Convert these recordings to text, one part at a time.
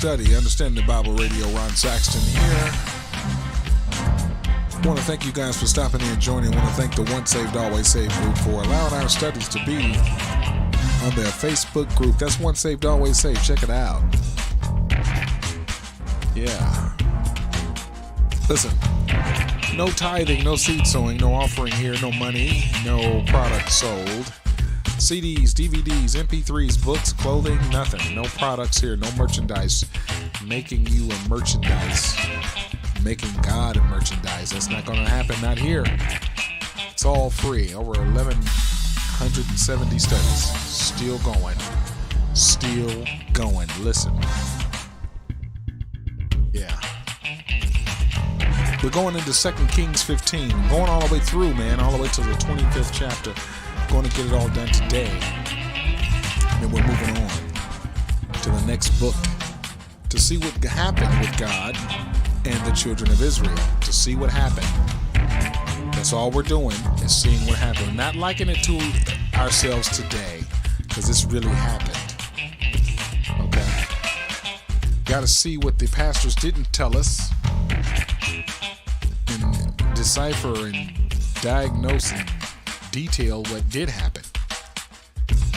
study. Understanding the Bible Radio. Ron Saxton here. I want to thank you guys for stopping in and joining. I want to thank the Once Saved, Always Saved group for allowing our studies to be on their Facebook group. That's Once Saved, Always Saved. Check it out. Yeah. Listen, no tithing, no seed sowing, no offering here, no money, no product sold. CDs, DVDs, MP3s, books, clothing, nothing. No products here, no merchandise. Making you a merchandise. Making God a merchandise. That's not going to happen, not here. It's all free. Over 1,170 studies. Still going. Still going. Listen. Yeah. We're going into 2 Kings 15. Going all the way through, man. All the way to the 25th chapter. Going to get it all done today. And then we're moving on to the next book to see what happened with God and the children of Israel. To see what happened. That's all we're doing is seeing what happened. Not liking it to ourselves today, because this really happened. Okay? Got to see what the pastors didn't tell us and decipher and diagnose and detail what did happen.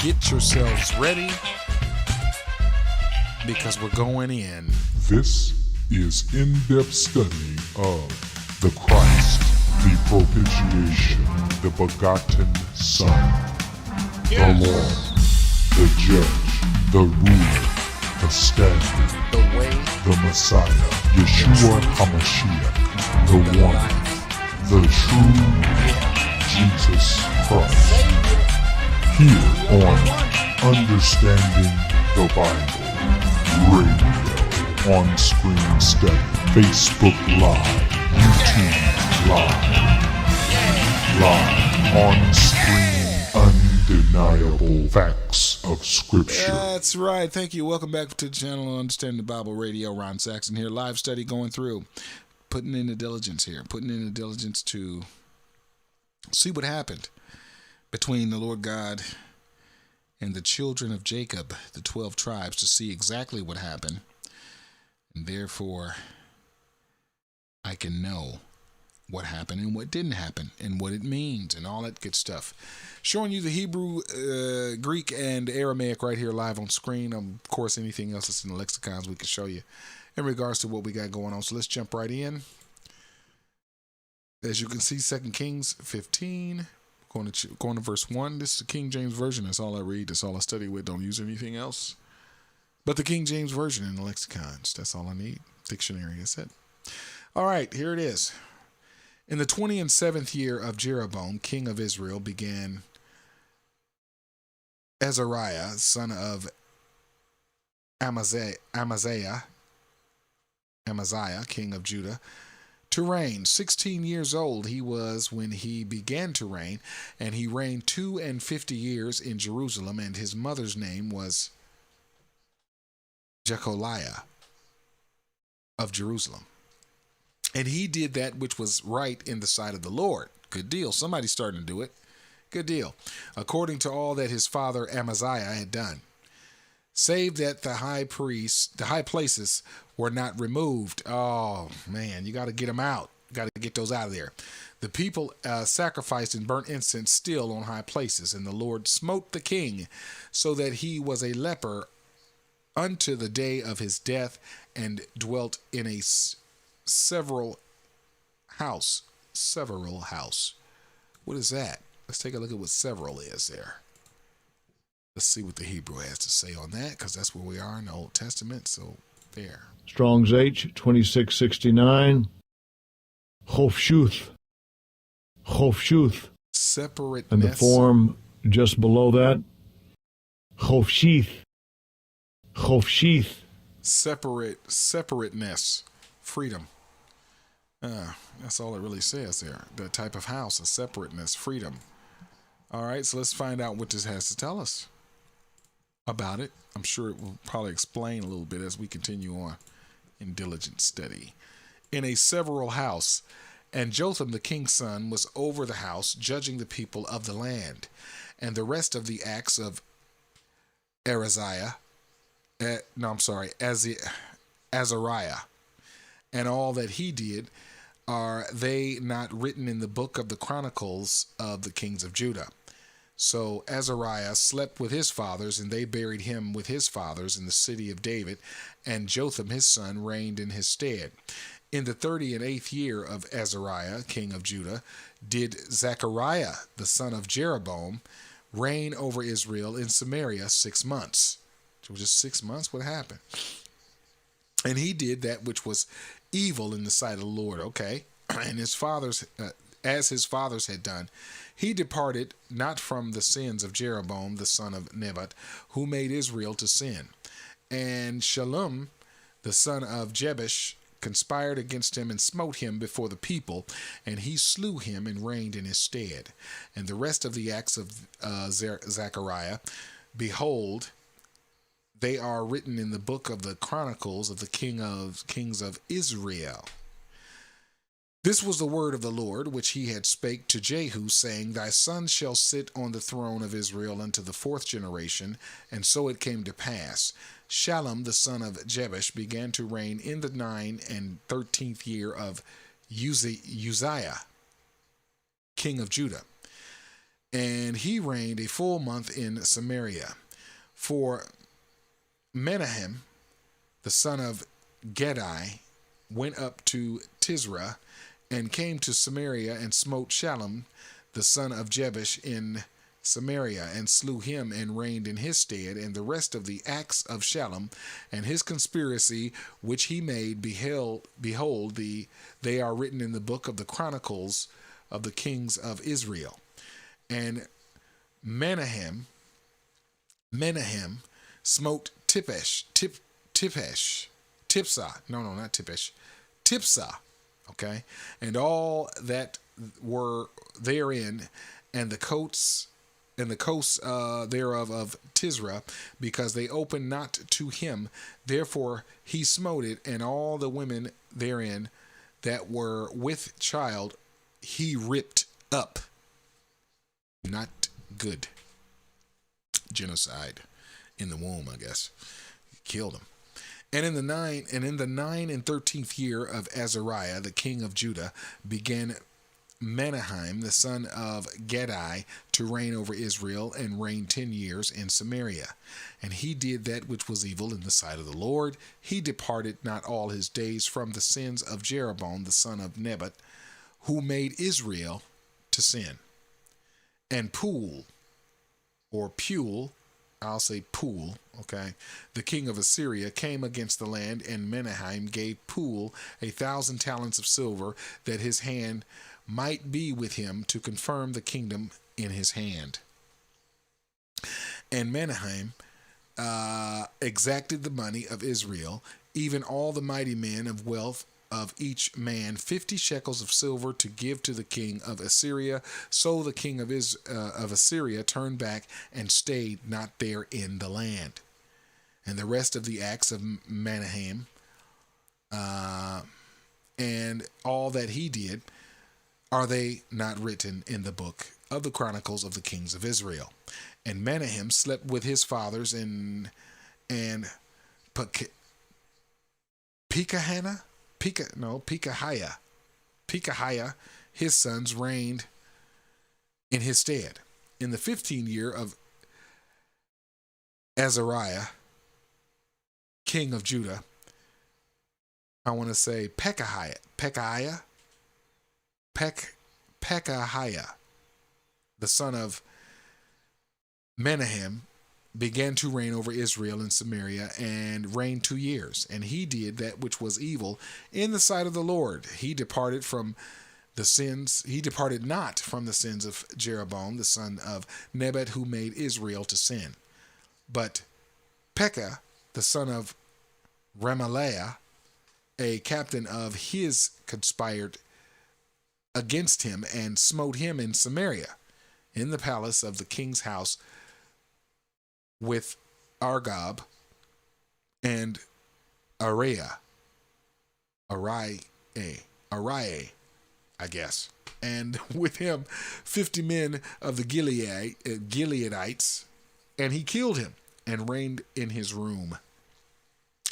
Get yourselves ready, because we're going in. This is in-depth study of the Christ, the propitiation, the begotten Son, the Lord, the Judge, the Ruler, the Standard, The way, the Messiah, Yeshua HaMashiach, the One, the true Jesus Christ. Here on Understanding the Bible Radio, On-Screen Study, Facebook Live, YouTube Live, On-Screen Undeniable Facts of Scripture. That's right. Thank you. Welcome back to the channel Understanding the Bible Radio. Ron Saxton here. Live study going through. Putting in the diligence here. Putting in the diligence to see what happened between the Lord God and the children of Jacob, the 12 tribes, to see exactly what happened. And therefore, I can know what happened and what didn't happen and what it means and all that good stuff. Showing you the Hebrew, Greek, and Aramaic right here live on screen. Of course, anything else that's in the lexicons we can show you in regards to what we got going on. So let's jump right in. As you can see, 2 Kings 15. Going to verse 1. This is the King James Version. That's all I read. That's all I study with. Don't use anything else but the King James Version in the lexicons. That's all I need. Dictionary, that's it. All right, here it is. In the 27th year of Jeroboam, king of Israel, began Azariah, son of Amaziah, king of Judah, to reign. 16 years old he was when he began to reign, and he reigned 52 years in Jerusalem, and his mother's name was Jecoliah of Jerusalem. And he did that which was right in the sight of the Lord. Good deal. Somebody's starting to do it. Good deal. According to all that his father Amaziah had done, save that the high places were not removed. Oh, man, you got to get them out. Got to get those out of there. The people sacrificed and burnt incense still on high places, and the Lord smote the king so that he was a leper unto the day of his death, and dwelt in a several house. What is that? Let's take a look at what several is there. Let's see what the Hebrew has to say on that, because that's where we are in the Old Testament. So there. Strong's H 2669. Chofshuth. Separateness. And the form just below that. Chofshith. Separateness. Freedom. That's all it really says there. The type of house, a separateness, freedom. All right, so let's find out what this has to tell us about it. I'm sure it will probably explain a little bit as we continue on in diligent study. In a several house, and Jotham the king's son was over the house, judging the people of the land. And the rest of the acts of Azariah, Azariah, and all that he did, are they not written in the book of the Chronicles of the kings of Judah? So Azariah slept with his fathers, and they buried him with his fathers in the city of David, and Jotham his son reigned in his stead. In the 38th year of Azariah, king of Judah, did Zechariah, the son of Jeroboam, reign over Israel in Samaria 6 months. So just 6 months, what happened? And he did that which was evil in the sight of the Lord. Okay. And his fathers, as his fathers had done, he departed not from the sins of Jeroboam, the son of Nebat, who made Israel to sin. And Shallum, the son of Jebesh, conspired against him and smote him before the people, and he slew him and reigned in his stead. And the rest of the acts of Zechariah, behold, they are written in the book of the Chronicles of the kings of Israel. This was the word of the Lord, which he had spake to Jehu, saying, Thy son shall sit on the throne of Israel unto the 4th generation. And so it came to pass. Shallum, the son of Jebesh, began to reign in the 9th and 13th year of Uzziah, king of Judah. And he reigned a full month in Samaria. For Menahem, the son of Gedi, went up to Tisra, and came to Samaria, and smote Shallum, the son of Jebesh, in Samaria, and slew him, and reigned in his stead. And the rest of the acts of Shallum, and his conspiracy which he made, behold, they are written in the book of the Chronicles of the kings of Israel. And Menahem smote Tipsah, okay, and all that were therein, and the coasts thereof of Tisra, because they opened not to him. Therefore he smote it, and all the women therein that were with child he ripped up. Not good. Genocide in the womb, I guess. Killed him. And in the 9th and 13th year of Azariah, the king of Judah, began Menahem, the son of Gedi, to reign over Israel, and reigned 10 years in Samaria. And he did that which was evil in the sight of the Lord. He departed not all his days from the sins of Jeroboam, the son of Nebat, who made Israel to sin. And Pul, I'll say Pul, okay, the king of Assyria, came against the land, and Menahem gave Pul 1,000 talents of silver, that his hand might be with him to confirm the kingdom in his hand. And Menahem exacted the money of Israel, even all the mighty men of wealth, of each man 50 shekels of silver, to give to the king of Assyria. So the king of Assyria turned back and stayed not there in the land. And the rest of the acts of Menahem, and all that he did, are they not written in the book of the Chronicles of the kings of Israel? And Menahem slept with his fathers, and Pekahiah, his sons, reigned in his stead. In the 15th year of Azariah, king of Judah, I want to say Pekahiah, the son of Menahem, began to reign over Israel in Samaria, and reigned 2 years. And he did that which was evil in the sight of the Lord. He departed not from the sins of Jeroboam, the son of Nebat, who made Israel to sin. But Pekah, the son of Remaliah, a captain of his, conspired against him, and smote him in Samaria, in the palace of the king's house, with Argob and Ariah, I guess, and with him 50 men of the Gileadites, and he killed him, and reigned in his room.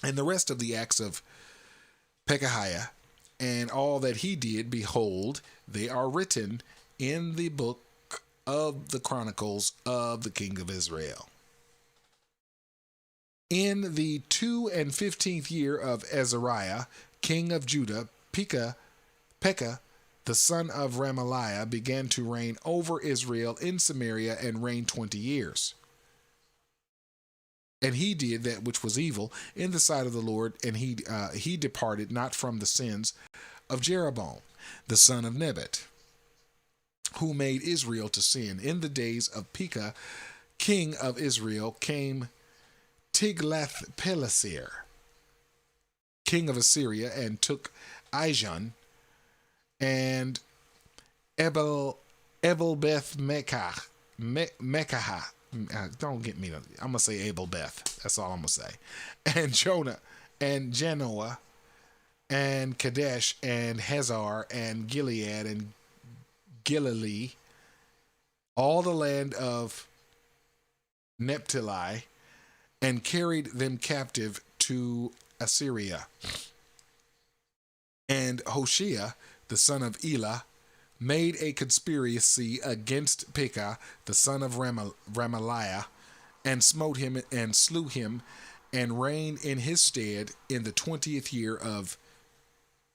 And the rest of the acts of Pekahiah and all that he did, behold, they are written in the book of the Chronicles of the king of Israel. In the 2 and 15th year of Azariah, king of Judah, Pekah, the son of Remaliah, began to reign over Israel in Samaria and reigned 20 years. And he did that which was evil in the sight of the Lord, and he departed not from the sins of Jeroboam, the son of Nebat, who made Israel to sin. In the days of Pekah, king of Israel, came Tiglath-Pileser, king of Assyria, and took Ijon and Ebel-Beth-Mekah. Don't get me. I'm gonna say Abel-Beth. That's all I'm gonna say. And Jonah, and Genoa, and Kadesh, and Hazar, and Gilead, and Galilee, all the land of Naphtali, and carried them captive to Assyria. And Hoshea, the son of Elah, made a conspiracy against Pekah, the son of Remaliah, and smote him and slew him, and reigned in his stead in the 20th year of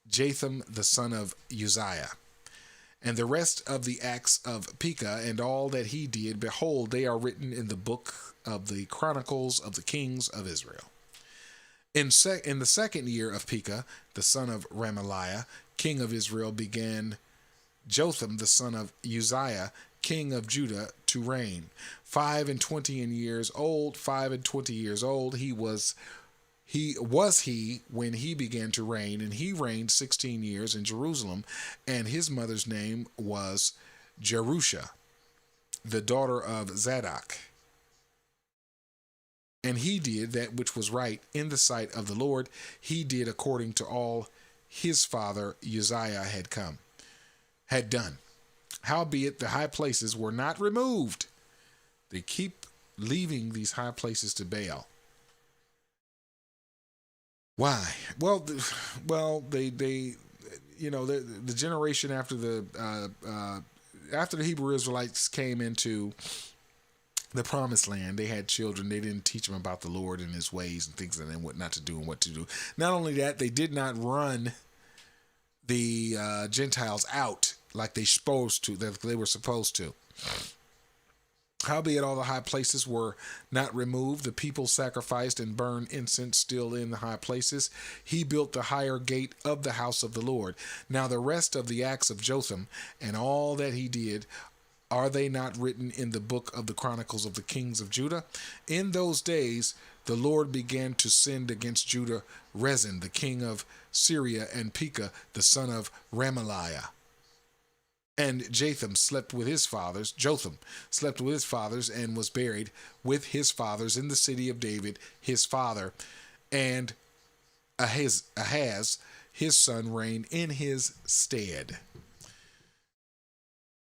Jotham, the son of Uzziah. And the rest of the acts of Pekah and all that he did, behold, they are written in the book of the Chronicles of the kings of Israel. In the 2nd year of Pekah, the son of Remaliah, king of Israel, began Jotham, the son of Uzziah, king of Judah, to reign. 25 years old, he was when he began to reign, and he reigned 16 years in Jerusalem, and his mother's name was Jerusha, the daughter of Zadok. And he did that which was right in the sight of the Lord. He did according to all his father Uzziah had done. Howbeit the high places were not removed. They keep leaving these high places to Baal. Why? Well, they the generation after the Hebrew Israelites came into the promised land, they had children. They didn't teach them about the Lord and his ways and things and what not to do and what to do. Not only that, they did not run the Gentiles out like they were supposed to. Howbeit all the high places were not removed. The people sacrificed and burned incense still in the high places. He built the higher gate of the house of the Lord. Now the rest of the acts of Jotham and all that he did, are they not written in the book of the Chronicles of the kings of Judah? In those days the Lord began to send against Judah Rezin, the king of Syria, and Pekah, the son of Remaliah. And Jotham slept with his fathers, and was buried with his fathers in the city of David, his father. And Ahaz, his son, reigned in his stead.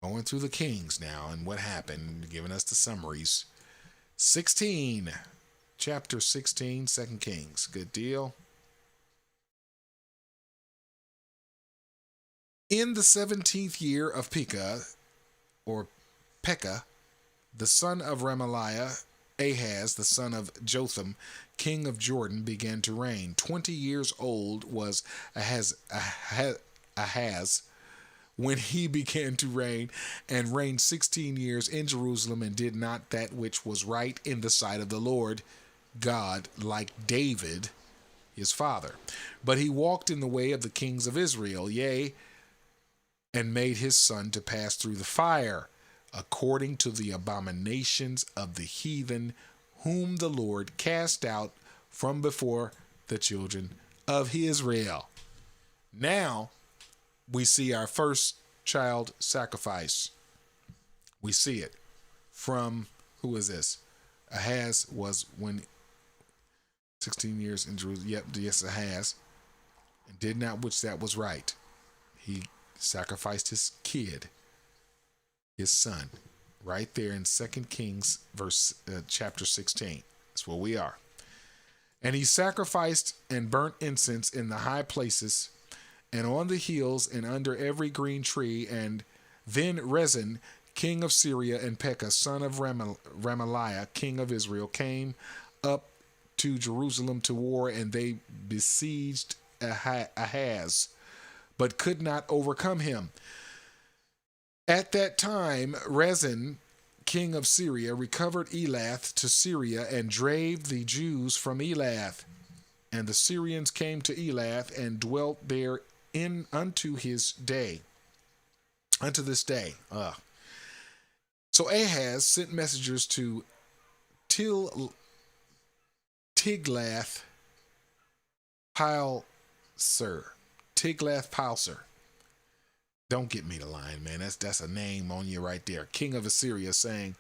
Going through the kings now and what happened, giving us the summaries. Chapter 16, 2 Kings. Good deal. In the 17th year of Pekah, the son of Remaliah, Ahaz, the son of Jotham, king of Jordan, began to reign. 20 years old was Ahaz when he began to reign, and reigned 16 years in Jerusalem, and did not that which was right in the sight of the Lord God, like David his father. But he walked in the way of the kings of Israel, yea, and made his son to pass through the fire, according to the abominations of the heathen, whom the Lord cast out from before the children of Israel. Now we see our first child sacrifice. We see it from, who is this? Ahaz was when 16 years in Jerusalem. Yep, yes, Ahaz. And did not which that was right. He sacrificed his kid, his son, right there in 2 Kings chapter 16. That's where we are. And he sacrificed and burnt incense in the high places and on the hills and under every green tree. And then Rezin, king of Syria, and Pekah, son of Remaliah, king of Israel, came up to Jerusalem to war, and they besieged Ahaz, but could not overcome him. At that time, Rezin, king of Syria, recovered Elath to Syria and drave the Jews from Elath. And the Syrians came to Elath and dwelt there unto this day. So Ahaz sent messengers to Tiglath-Pileser. Don't get me the line, man. That's a name on you right there. King of Assyria, saying,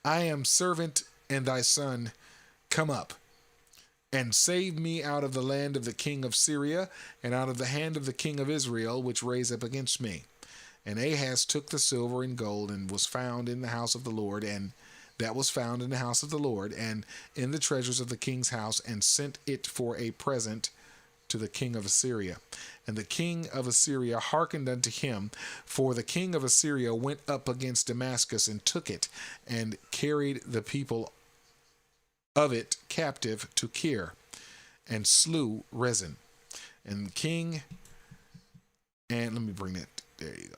I am servant and thy son. Come up and save me out of the land of the king of Syria and out of the hand of the king of Israel, which raise up against me. And Ahaz took the silver and gold and was found in the house of the Lord, and that was found in the house of the Lord and in the treasures of the king's house, and sent it for a present to the king of Assyria. And the king of Assyria hearkened unto him, for the king of Assyria went up against Damascus and took it, and carried the people of it captive to Kir, and slew Rezin. And king, and let me bring that, there you go,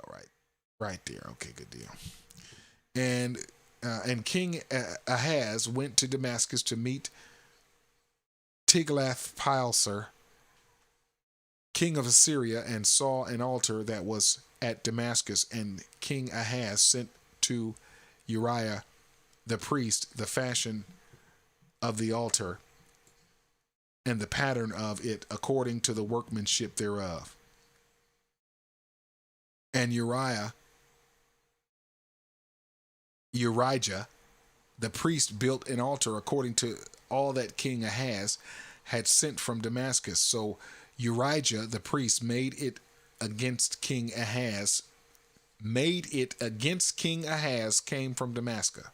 right there, okay, good deal. And King Ahaz went to Damascus to meet Tiglath-Pileser, king of Assyria, and saw an altar that was at Damascus. And King Ahaz sent to Uriah the priest the fashion of the altar and the pattern of it according to the workmanship thereof. And Urijah the priest built an altar according to all that King Ahaz had sent from Damascus. So Urijah the priest made it against King Ahaz, came from Damascus.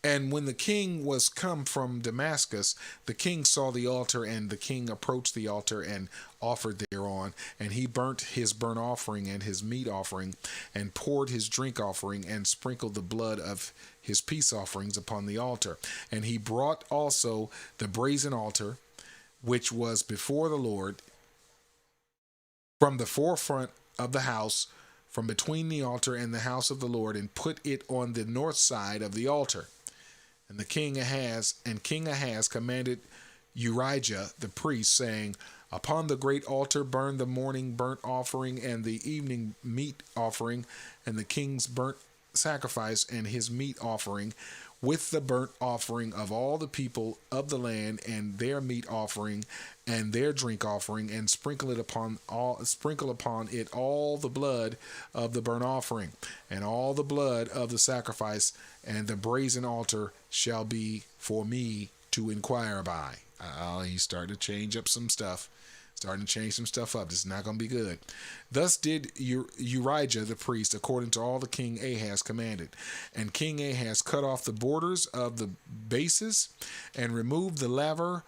And when the king was come from Damascus, the king saw the altar, and the king approached the altar and offered thereon. And he burnt his burnt offering and his meat offering, and poured his drink offering, and sprinkled the blood of his peace offerings upon the altar. And he brought also the brazen altar, which was before the Lord, from the forefront of the house, from between the altar and the house of the Lord, and put it on the north side of the altar. And King Ahaz commanded Urijah the priest, saying, Upon the great altar burn the morning burnt offering and the evening meat offering, and the king's burnt sacrifice and his meat offering, with the burnt offering of all the people of the land, and their meat offering and their drink offering, and sprinkle upon it all the blood of the burnt offering, and all the blood of the sacrifice, and the brazen altar shall be for me to inquire by. He's starting to change up some stuff. Starting to change some stuff up. This is not going to be good. Thus did Urijah the priest, according to all the King Ahaz commanded. And King Ahaz cut off the borders of the bases, and removed the laver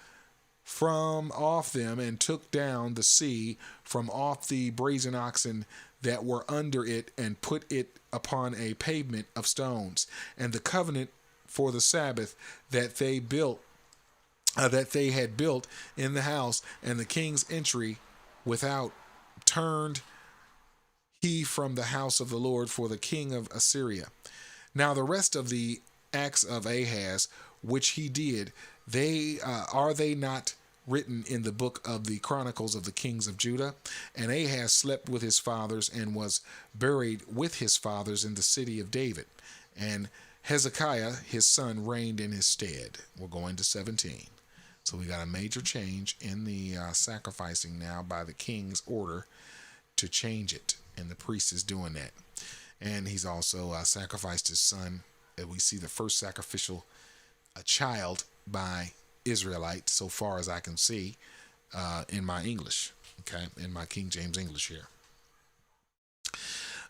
from off them, and took down the sea from off the brazen oxen that were under it, and put it upon a pavement of stones. And the covenant for the Sabbath that they had built in the house, and the king's entry without, turned he from the house of the Lord for the king of Assyria. Now the rest of the acts of Ahaz, which he did, are they not written in the book of the Chronicles of the kings of Judah? And Ahaz slept with his fathers, and was buried with his fathers in the city of David. And Hezekiah his son reigned in his stead. We're going to 17. So we got a major change in the sacrificing now by the king's order to change it. And the priest is doing that. And he's also sacrificed his son. We see the first sacrificial child by Israelites, so far as I can see, in my English. Okay, in my King James English here.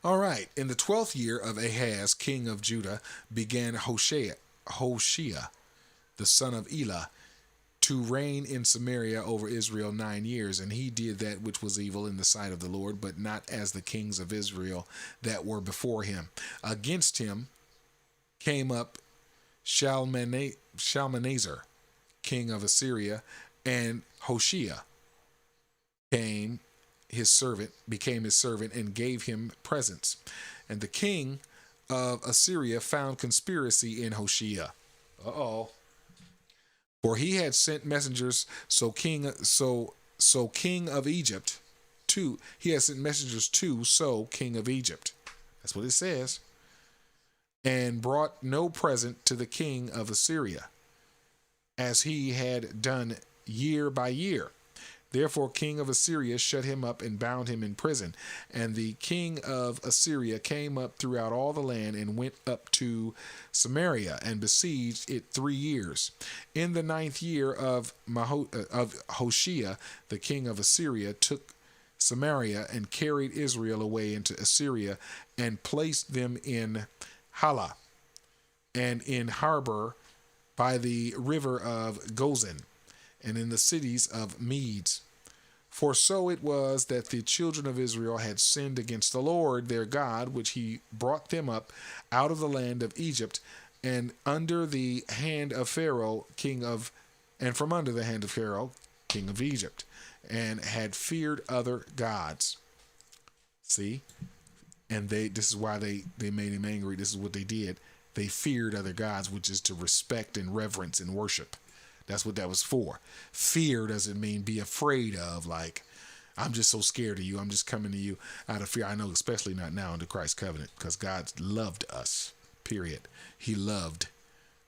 All right. In the 12th year of Ahaz, king of Judah, began Hoshea, the son of Elah, to reign in Samaria over Israel 9 years. And he did that which was evil in the sight of the Lord, but not as the kings of Israel that were before him. Against him came up Shalmaneser, king of Assyria, and Hoshea became his servant, and gave him presents. And the king of Assyria found conspiracy in Hoshea. For he had sent messengers, so king of Egypt, he had sent messengers to king of Egypt. That's what it says. And brought no present to the king of Assyria, as he had done year by year. Therefore king of Assyria shut him up and bound him in prison. And the king of Assyria came up throughout all the land and went up to Samaria and besieged it 3 years. In the 9th year of Hoshea, the king of Assyria took Samaria and carried Israel away into Assyria and placed them in Hala and in Harbor by the river of Gozan, and in the cities of Medes. For so it was that the children of Israel had sinned against the Lord their God, which he brought them up out of the land of Egypt, and under the hand of Pharaoh, from under the hand of Pharaoh, king of Egypt, and had feared other gods. See? And this is why they made him angry. This is what they did. They feared other gods, which is to respect and reverence and worship. That's what that was for. Fear doesn't mean be afraid of, like, I'm just so scared of you. I'm just coming to you out of fear. I know, especially not now under Christ's covenant, because God loved us, period. He loved.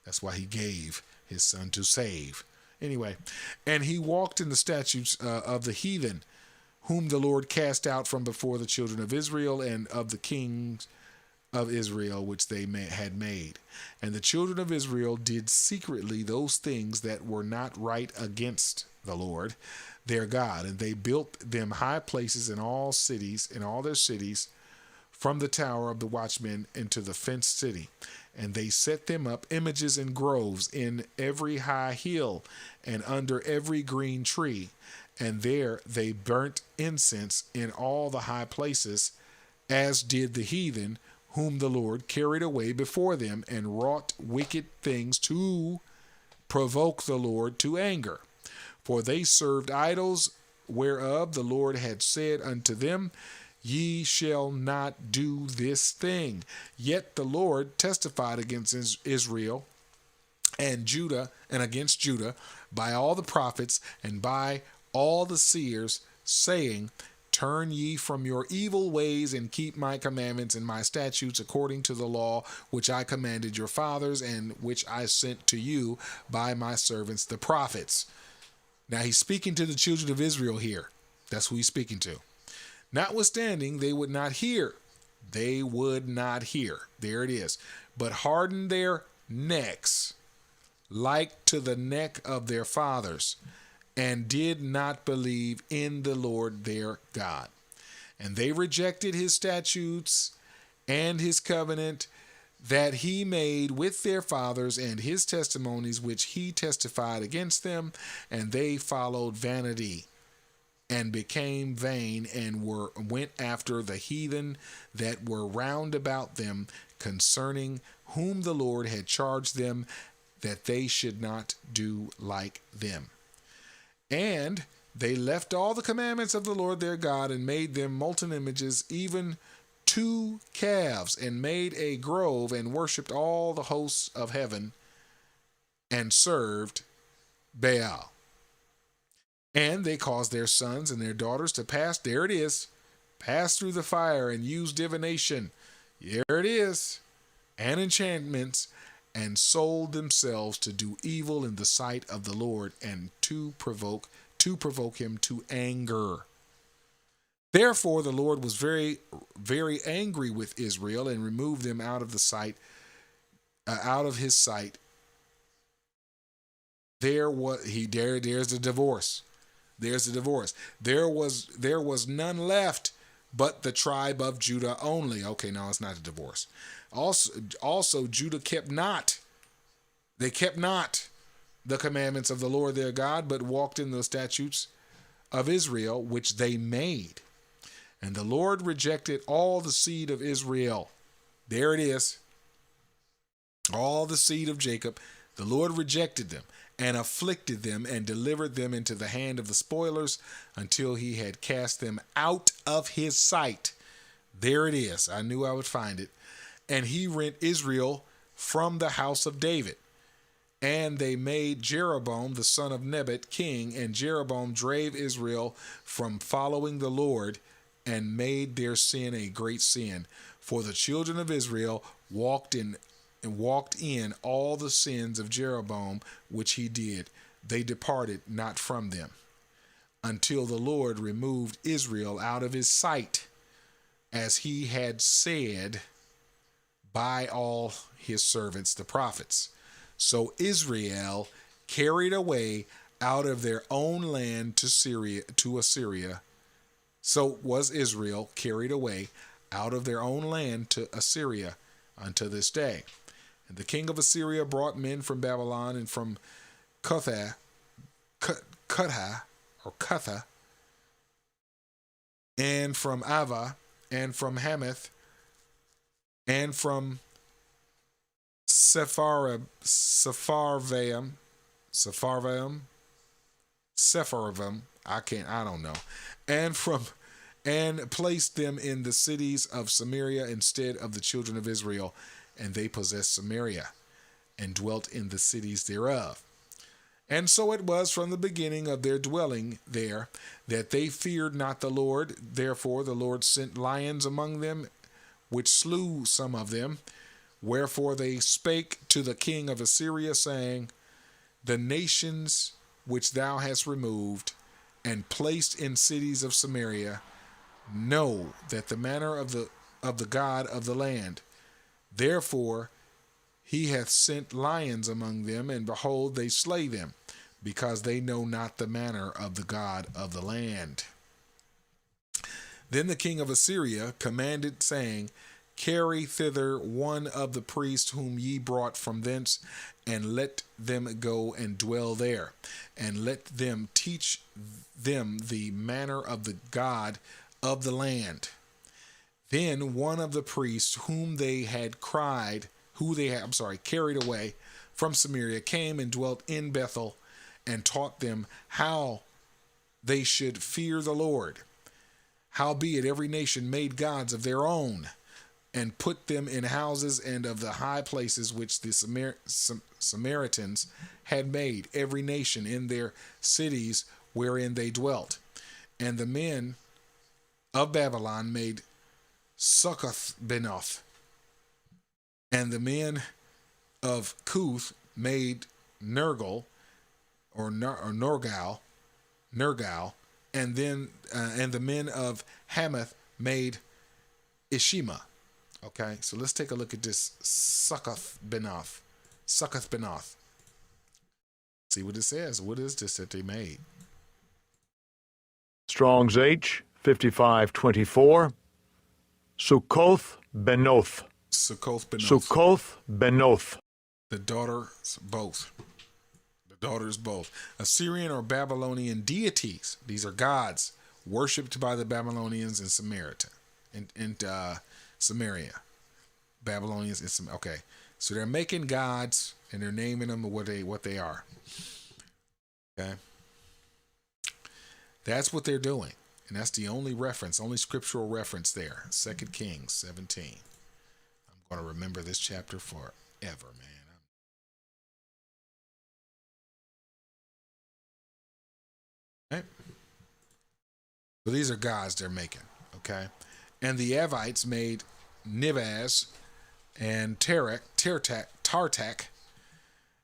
That's why he gave his son to save. Anyway, and he walked in the statutes of the heathen, whom the Lord cast out from before the children of Israel, and of the kings of Israel which they had made. And the children of Israel did secretly those things that were not right against the Lord their God, and they built them high places in all their cities, from the tower of the watchmen into the fenced city. And they set them up images in groves in every high hill and under every green tree. And there they burnt incense in all the high places, as did the heathen, whom the Lord carried away before them, and wrought wicked things to provoke the Lord to anger. For they served idols, whereof the Lord had said unto them, Ye shall not do this thing. Yet the Lord testified against Israel and Judah, and against Judah, by all the prophets and by all the seers, saying, Turn ye from your evil ways and keep my commandments and my statutes according to the law which I commanded your fathers, and which I sent to you by my servants the prophets. Now he's speaking to the children of Israel here. That's who he's speaking to. Notwithstanding, they would not hear. They would not hear. There it is. But hardened their necks, like to the neck of their fathers, and did not believe in the Lord their God. And they rejected his statutes and his covenant that he made with their fathers, and his testimonies which he testified against them, and they followed vanity and became vain, and went after the heathen that were round about them, concerning whom the Lord had charged them that they should not do like them. And they left all the commandments of the Lord their God, and made them molten images, even 2 calves, and made a grove, and worshipped all the hosts of heaven, and served Baal. And they caused their sons and their daughters to pass through the fire, and use divination, here it is, and enchantments, and sold themselves to do evil in the sight of the Lord, and to provoke him to anger. Therefore the Lord was very, very angry with Israel, and removed them out of his sight. There's the divorce. There's the divorce. There was none left but the tribe of Judah only. Okay, no, it's not a divorce. Also Judah kept not. They kept not the commandments of the Lord their God, but walked in the statutes of Israel, which they made. And the Lord rejected all the seed of Israel. There it is. All the seed of Jacob. The Lord rejected them and afflicted them and delivered them into the hand of the spoilers until he had cast them out of his sight. There it is. I knew I would find it. And he rent Israel from the house of David. And they made Jeroboam the son of Nebat king, and Jeroboam drave Israel from following the Lord, and made their sin a great sin. For the children of Israel walked in all the sins of Jeroboam which he did. They departed not from them, until the Lord removed Israel out of his sight, as he had said by all his servants the prophets. So Israel carried away out of their own land to Assyria. So was Israel carried away out of their own land to Assyria unto this day. And the king of Assyria brought men from Babylon and from Cutha, and from Ava, and from Hamath, and from Sepharvaim, I don't know, and placed them in the cities of Samaria instead of the children of Israel, and they possessed Samaria, and dwelt in the cities thereof. And so it was from the beginning of their dwelling there, that they feared not the Lord. Therefore the Lord sent lions among them, which slew some of them. Wherefore they spake to the king of Assyria, saying, the nations which thou hast removed and placed in cities of Samaria know that the manner of the God of the land. Therefore he hath sent lions among them, and behold, they slay them, because they know not the manner of the God of the land. Then the king of Assyria commanded, saying, carry thither one of the priests whom ye brought from thence, and let them go and dwell there, and let them teach them the manner of the God of the land. Then one of the priests whom they had carried away from Samaria came and dwelt in Bethel, and taught them how they should fear the Lord. Howbeit every nation made gods of their own, and put them in houses and of the high places which the Samaritans had made, every nation in their cities wherein they dwelt. And the men of Babylon made Succoth-Benoth, and the men of Cuth made Nergal, or Nergal, and the men of Hamath made Ishima. Okay, so let's take a look at this Succoth-Benoth. See what it says. What is this that they made? Strong's H, 5524. Succoth-Benoth. Succoth-Benoth. The daughters both. Assyrian or Babylonian deities. These are gods worshipped by the Babylonians in Samaria. Babylonians in Samaria. Okay, so they're making gods and they're naming them what they are. Okay, that's what they're doing, and that's the only scriptural reference there. 2 Kings 17. I'm going to remember this chapter forever, man. Okay. So these are gods they're making. Okay, and the Avites made Nibaz and Tartak,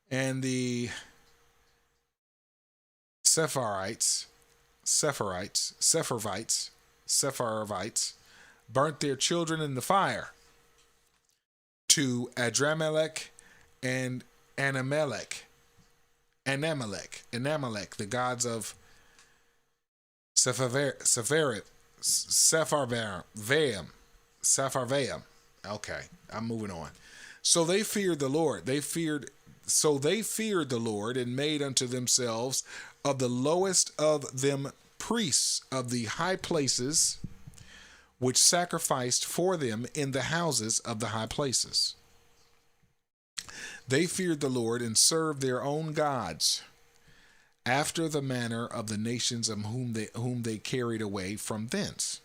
and the Sepharvites burnt their children in the fire, to Adramelech and Anamelech, the gods of Sepharvaim. Okay, I'm moving on. So they feared the Lord. They feared So they feared the Lord and made unto themselves of the lowest of them priests of the high places, which sacrificed for them in the houses of the high places. They feared the Lord and served their own gods, after the manner of the nations of whom they carried away from thence.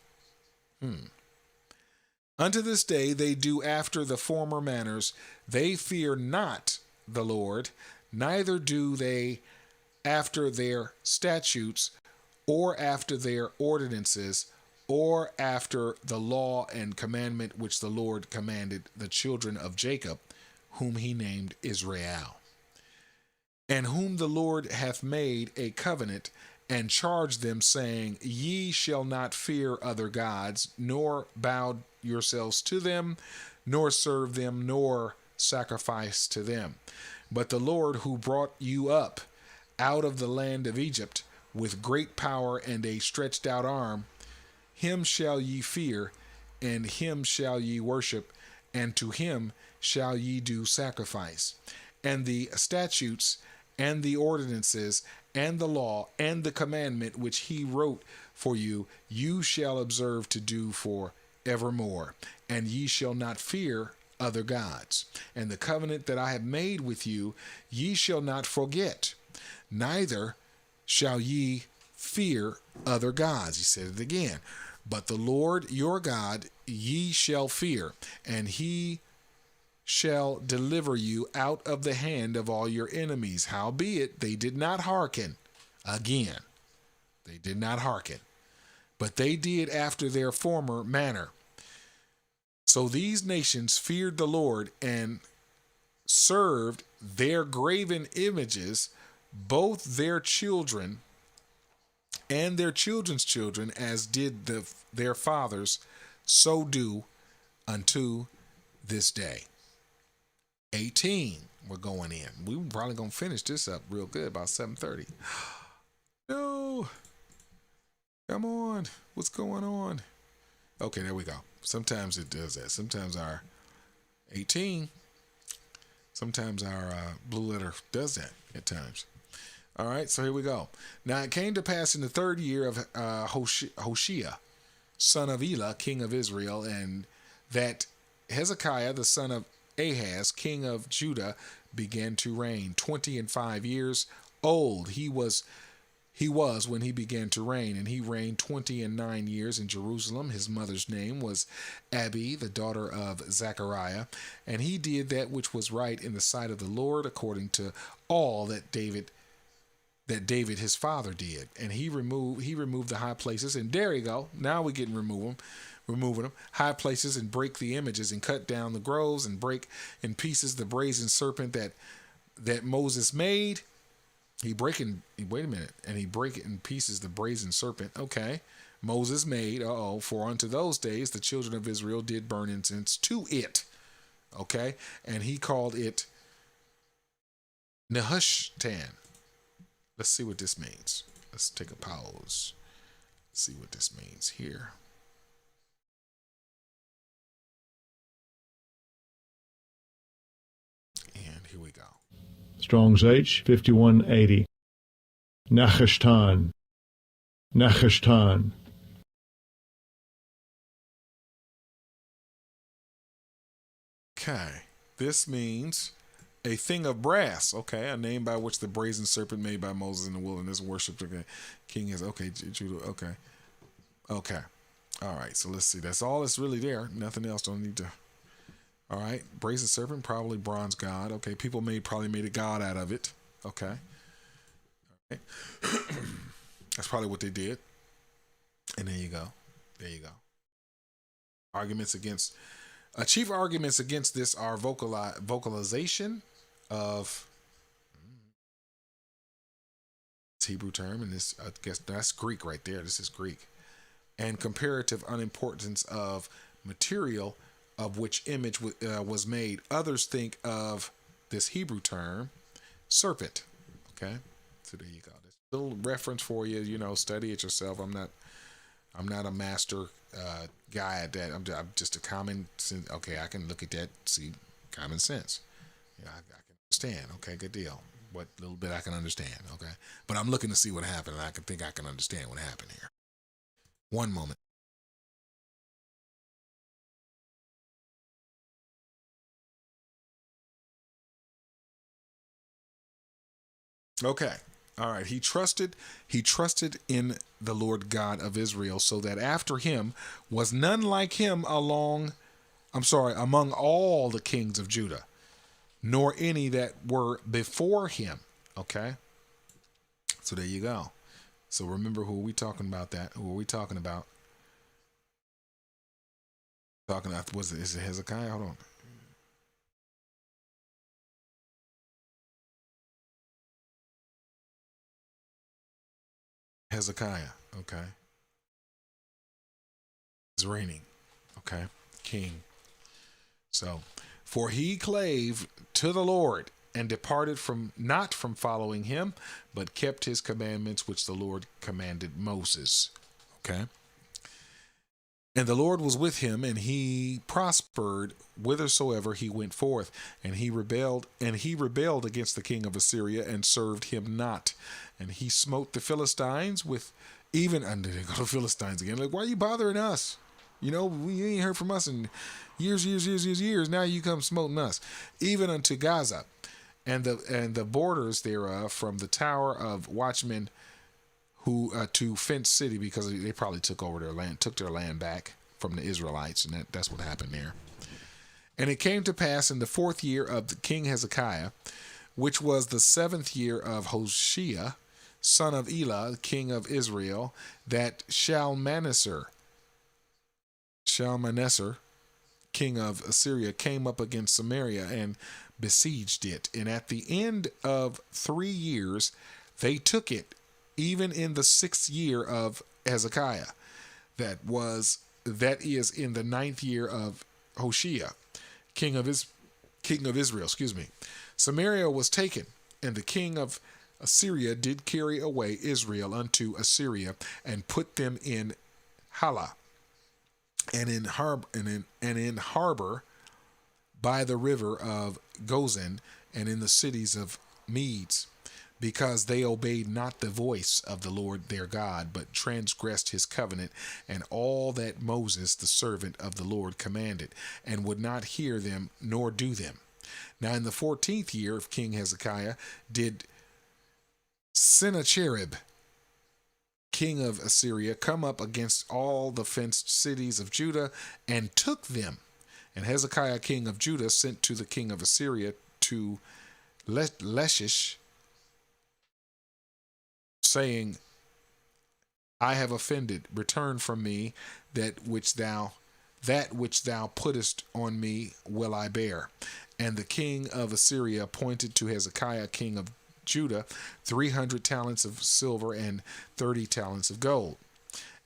Unto this day they do after the former manners. They fear not the Lord, neither do they after their statutes, or after their ordinances, or after the law and commandment which the Lord commanded the children of Jacob, whom he named Israel, and whom the Lord hath made a covenant, and charged them, saying, Ye shall not fear other gods, nor bow yourselves to them, nor serve them, nor sacrifice to them. But the Lord, who brought you up out of the land of Egypt with great power and a stretched out arm, him shall ye fear, and him shall ye worship, and to him shall ye do sacrifice. And the statutes and the ordinances and the law and the commandment which he wrote for you, you shall observe to do for evermore. And ye shall not fear other gods. And the covenant that I have made with you, ye shall not forget, neither shall ye fear other gods. He said it again. But the Lord your God ye shall fear, and he shall deliver you out of the hand of all your enemies. Howbeit they did not hearken. Again, they did not hearken, but they did after their former manner. So these nations feared the Lord and served their graven images, both their children and their children's children, as did their fathers, so do unto this day. 18, we're going in. We were probably going to finish this up real good about 7:30. No. Come on. What's going on? Okay, there we go. Sometimes it does that. Sometimes our 18, sometimes our blue letter does that at times. All right, so here we go. Now it came to pass in the 3rd year of Hoshea, son of Elah, king of Israel, and that Hezekiah, the son of Ahaz, king of Judah, began to reign. 25 years old he was when he began to reign, and he reigned 29 years in Jerusalem. His mother's name was Abi, the daughter of Zechariah, and he did that which was right in the sight of the Lord, according to all that David his father did. And he removed the high places, and there you go. Now we're getting removing them, high places, and break the images, and cut down the groves, and break in pieces the brazen serpent that Moses made. And he break it in pieces the brazen serpent. Okay. Moses made, for unto those days the children of Israel did burn incense to it. Okay. And he called it Nehushtan. Let's see what this means. Let's take a pause. See what this means here. And here we go. Strong's H, 5180. Nehushtan. Nehushtan. Okay. This means a thing of brass. Okay. A name by which the brazen serpent made by Moses in the wilderness worshipped. Okay. King is okay. Judah. Okay. Okay. All right. So let's see. That's all that's really there. Nothing else. Don't need to. All right. Brazen serpent, probably bronze god. Okay. People probably made a god out of it. Okay. All right. That's probably what they did. And there you go. There you go. Chief arguments against this are vocalization of this Hebrew term, and this, I guess that's Greek right there. This is Greek. And comparative unimportance of material of which image was made. Others think of this Hebrew term, serpent. Okay, so there you go. There's a little reference for you. Study it yourself. I'm not a master guy at that. I'm just a common sense. Okay, I can look at that, see common sense. I can understand. Okay, good deal. What little bit I can understand. Okay, but I'm looking to see what happened, and I can understand what happened here. One moment. Okay. All right. He trusted in the Lord God of Israel, so that after him was none like him among all the kings of Judah, nor any that were before him. Okay. So there you go. So remember, who are we talking about that? Who are we talking about? Talking about, is it Hezekiah? Hold on. Hezekiah. Okay. Is reigning. Okay. King. So, for he clave to the Lord and departed not from following him, but kept his commandments which the Lord commanded Moses. Okay. And the Lord was with him, and he prospered whithersoever he went forth. And he rebelled against the king of Assyria, and served him not. And he smote the Philistines with even under they go to Philistines again. Like, why are you bothering us? You ain't heard from us in years. Now you come smoting us, even unto Gaza, and the borders thereof, from the tower of watchmen who to fenced city, because they probably took their land back from the Israelites, and that's what happened there. And it came to pass in the 4th year of the king Hezekiah, which was the 7th year of Hoshea, son of Elah, king of Israel, that Shalmaneser, king of Assyria, came up against Samaria and besieged it. And at the end of 3 years, they took it, even in the 6th year of Hezekiah. That is in the 9th year of Hoshea, king of Israel. Samaria was taken, and the king of Assyria did carry away Israel unto Assyria, and put them in Halah, and in harbor by the river of Gozan, and in the cities of Medes, because they obeyed not the voice of the Lord their God, but transgressed his covenant, and all that Moses the servant of the Lord commanded, and would not hear them nor do them. Now in the 14th year of King Hezekiah did Sennacherib, king of Assyria, come up against all the fenced cities of Judah, and took them. And Hezekiah king of Judah sent to the king of Assyria to Lachish, saying, I have offended, return from me, that which thou puttest on me will I bear. And the king of Assyria appointed to Hezekiah king of Judah 300 talents of silver and 30 talents of gold.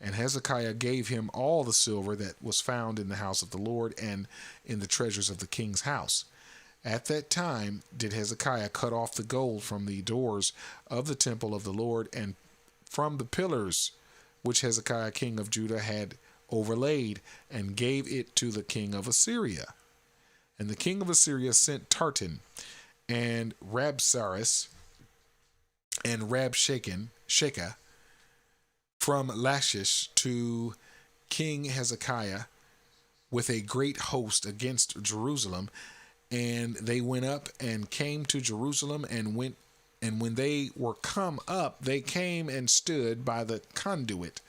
And Hezekiah gave him all the silver that was found in the house of the Lord and in the treasures of the king's house. At that time did Hezekiah cut off the gold from the doors of the temple of the Lord, and from the pillars which Hezekiah king of Judah had overlaid, and gave it to the king of Assyria. And the king of Assyria sent Tartan and Rabsaris and Rabshakeh from Lachish to King Hezekiah with a great host against Jerusalem. And they went up and came to Jerusalem, and when they were come up, they came and stood by the conduit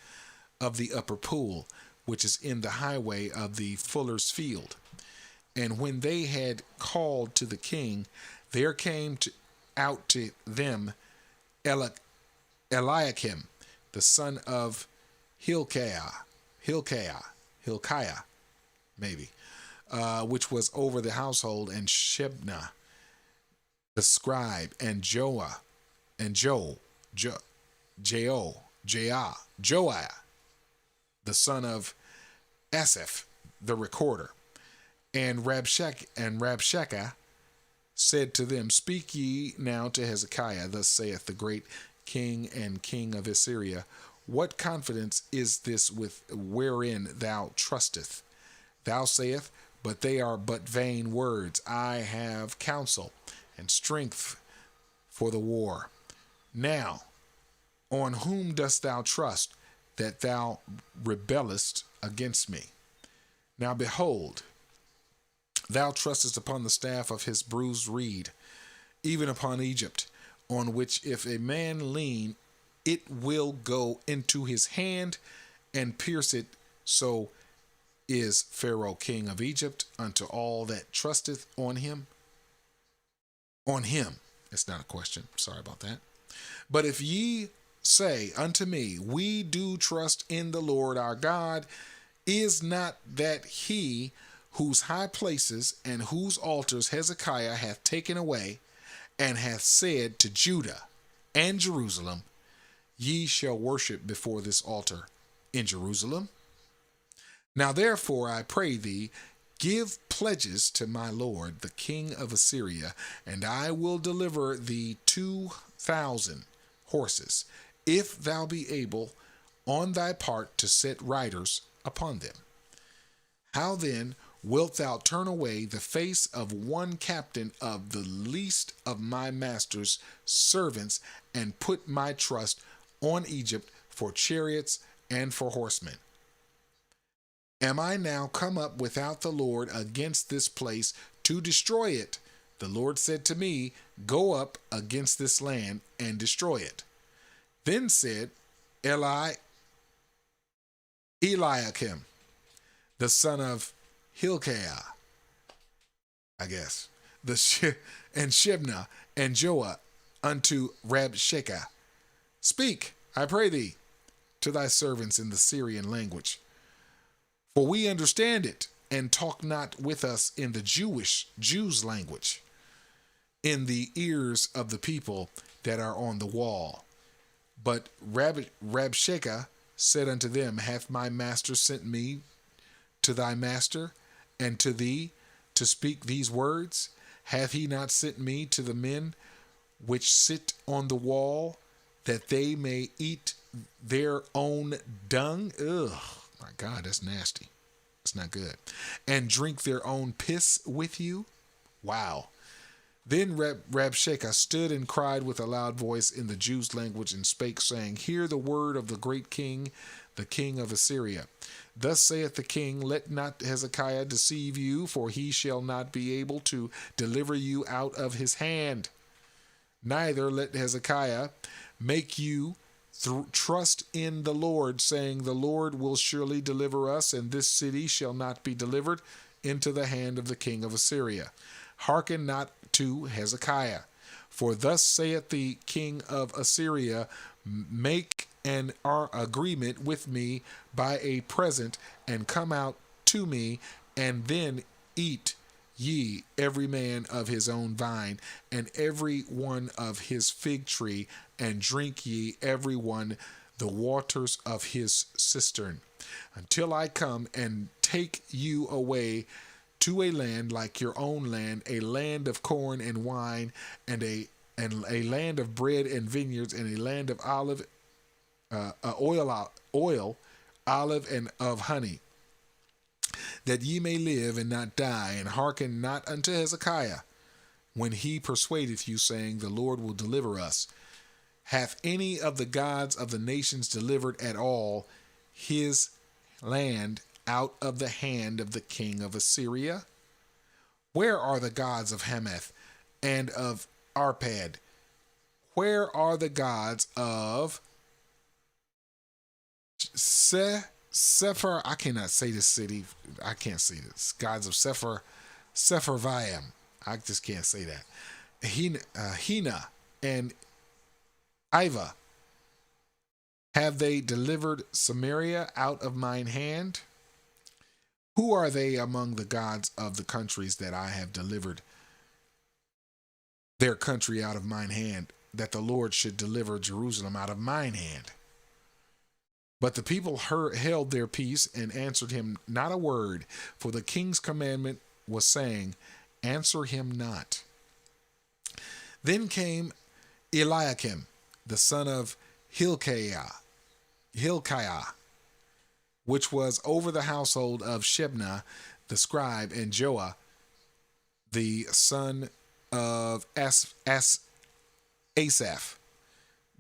of the upper pool, which is in the highway of the fuller's field. And when they had called to the king, there came out to them Eliakim, the son of Hilkiah, maybe, which was over the household, and Shebna, the scribe, and Joah, the son of Asaph, the recorder. And Rabshakeh said to them, Speak ye now to Hezekiah, thus saith the great king and king of Assyria, What confidence is this with wherein thou trusteth? Thou sayest, But they are but vain words. I have counsel. and strength for the war. Now, on whom dost thou trust, that thou rebellest against me? Now behold, thou trustest upon the staff of his bruised reed, even upon Egypt, on which if a man lean, it will go into his hand and pierce it. So is Pharaoh king of Egypt unto all that trusteth on him. On him. It's not a question. Sorry about that. But if ye say unto me, we do trust in the Lord our God, is not that he whose high places and whose altars Hezekiah hath taken away, and hath said to Judah and Jerusalem, ye shall worship before this altar in Jerusalem? Now therefore I pray thee, give pledges to my lord the king of Assyria, and I will deliver thee 2,000 horses, if thou be able on thy part to set riders upon them. How then wilt thou turn away the face of one captain of the least of my master's servants, and put my trust on Egypt for chariots and for horsemen? Am I now come up without the Lord against this place to destroy it? The Lord said to me, go up against this land and destroy it. Then said Eliakim, the son of Hilkiah, and Shebna and Joah unto Rabshakeh, speak, I pray thee, to thy servants in the Syrian language, for we understand it, and talk not with us in the Jews' language, in the ears of the people that are on the wall. But Rabshakeh said unto them, hath my master sent me to thy master and to thee to speak these words? Hath he not sent me to the men which sit on the wall, that they may eat their own dung? Ugh, my God, that's nasty. It's not good. And drink their own piss with you? Wow. Then Rabshakeh stood and cried with a loud voice in the Jews' language, and spake, saying, hear the word of the great king, the king of Assyria. Thus saith the king, let not Hezekiah deceive you, for he shall not be able to deliver you out of his hand. Neither let Hezekiah make you trust in the Lord, saying, the Lord will surely deliver us, and this city shall not be delivered into the hand of the king of Assyria. Hearken not to Hezekiah, for thus saith the king of Assyria, make an agreement with me by a present, and come out to me, and then eat ye every man of his own vine, and every one of his fig tree, and drink ye every one the waters of his cistern, until I come and take you away to a land like your own land, a land of corn and wine, and a land of bread and vineyards, and a land of oil, olive, and of honey, that ye may live and not die. And hearken not unto Hezekiah, when he persuadeth you, saying, the Lord will deliver us. Hath any of the gods of the nations delivered at all his land out of the hand of the king of Assyria? Where are the gods of Hamath and of Arpad? Where are the gods of Sephar? I cannot say this city. I can't say this. Gods of Sepharvaim. I just can't say that. Hena and Iva. Have they delivered Samaria out of mine hand? Who are they among the gods of the countries that I have delivered their country out of mine hand, that the Lord should deliver Jerusalem out of mine hand? But the people held their peace and answered him not a word, for the king's commandment was saying, answer him not. Then came Eliakim, the son of Hilkiah, which was over the household of Shebna the scribe, and Joah, the son of Asaph,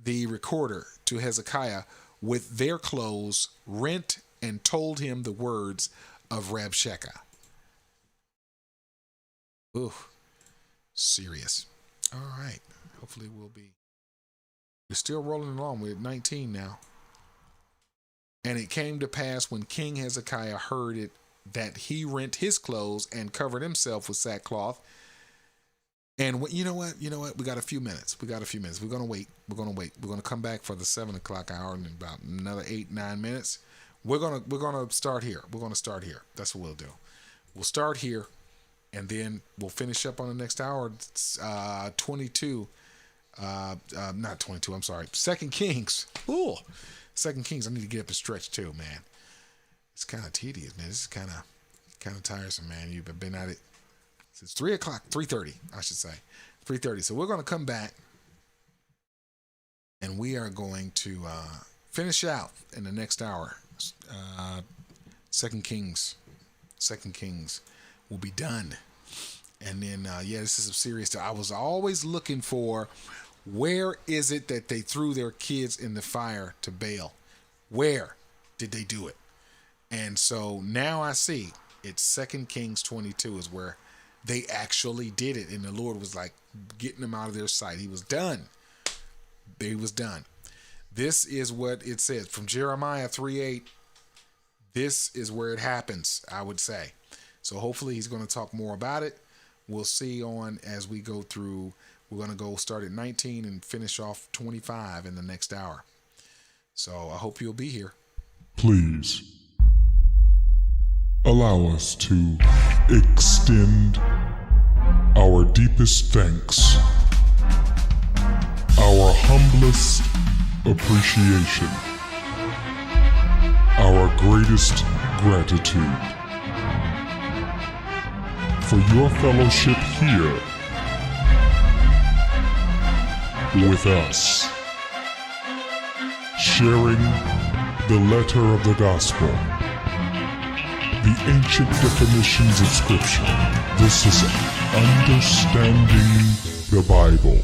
the recorder, to Hezekiah with their clothes rent, and told him the words of Rabshakeh. Ooh, serious. All right. Hopefully we'll be. We're still rolling along. We're at 19 now. And it came to pass when King Hezekiah heard it that he rent his clothes and covered himself with sackcloth. And you know what? We got a few minutes. We're going to wait. We're going to come back for the 7 o'clock hour in about another 8-9 minutes. We're going to start here. That's what we'll do. We'll start here, and then we'll finish up on the next hour. 22. Not 22. I'm sorry. 2 Kings. Ooh. 2 Kings. I need to get up and stretch too, man. It's kind of tedious, man. This is kind of tiresome, man. You've been at it. It's 3 o'clock, 3:30, I should say. 3:30. So we're going to come back, and we are going to finish out in the next hour. 2 Kings. 2 Kings will be done. And then, this is some serious stuff. I was always looking for, where is it that they threw their kids in the fire to Baal? Where did they do it? And so now I see it's 2 Kings 22 is where they actually did it. And the Lord was like getting them out of their sight. He was done. He was done. This is what it says from Jeremiah 3:8. This is where it happens, I would say. So hopefully he's going to talk more about it. We'll see on as we go through. We're going to go start at 19 and finish off 25 in the next hour. So I hope you'll be here. Please allow us to extend our deepest thanks, our humblest appreciation, our greatest gratitude for your fellowship here with us, sharing the letter of the gospel, the ancient definitions of Scripture. This is Understanding the Bible.